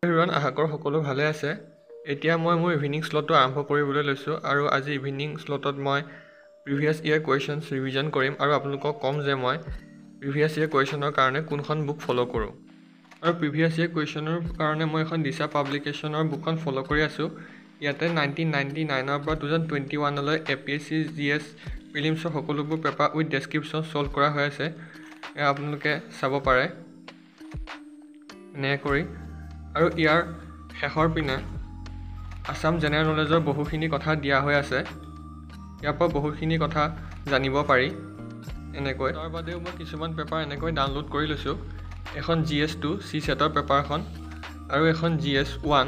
Everyone, আশা কৰোঁ সকলো ভালে আছে। এতিয়া মই মোৰ ইভিনিং স্লটটো আৰম্ভ কৰিবলৈ লৈছোঁ আৰু আজি ইভিনিং স্লটত মই প্ৰিভিয়াছ ইয়েৰ কুৱেশ্যনছ ৰিভিজন কৰিম আৰু আপোনালোকক ক'ম যে মই প্ৰিভিয়াছ ইয়েৰ কুৱেশ্যনৰ কাৰণে কোনখন বুক ফ'ল' কৰোঁ। আৰু প্ৰিভিয়াছ ইয়েৰ কুৱেশ্যনৰ কাৰণে মই এখন দিশা পাব্লিকেশ্যনৰ বুকখন ফ'ল' কৰি আছোঁ। ইয়াতে 1999ৰ পৰা 2021লৈ APSC GS প্ৰিলিমছৰ সকলোবোৰ পেপাৰ উইথ ডেছক্ৰিপশ্যন ছল্ভ কৰা হৈ আছে। এয়া আপোনালোকে চাব পাৰে এনেকৈ কৰি। আৰু ইয়াৰ শেষৰ পিনে আছাম জেনেৰেল নলেজৰ বহুখিনি কথা দিয়া হৈ আছে। ইয়াৰ পৰা বহুখিনি কথা জানিব পাৰি এনেকৈ। তাৰ বাদেও মই কিছুমান পেপাৰ এনেকৈ ডাউনলোড কৰি লৈছোঁ। এখন GS2 C-সেটৰ পেপাৰখন আৰু এখন GS1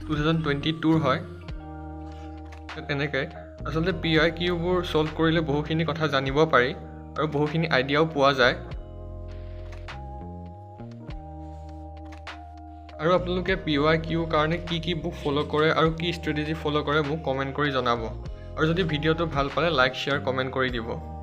2022ৰ হয়। তেনেকৈ আচলতে PYQবোৰ ছল্ভ কৰিলে বহুখিনি কথা জানিব পাৰি আৰু বহুখিনি আইডিয়াও পোৱা যায়। আৰু আপোনালোকে PYQৰ কাৰণে কি বুক ফ'ল' কৰে আৰু কি ষ্ট্ৰেটেজি ফ'ল' কৰে মোক কমেণ্ট কৰি জনাব। আৰু যদি ভিডিঅ'টো ভাল পালে লাইক, শ্বেয়াৰ, কমেণ্ট কৰি দিব।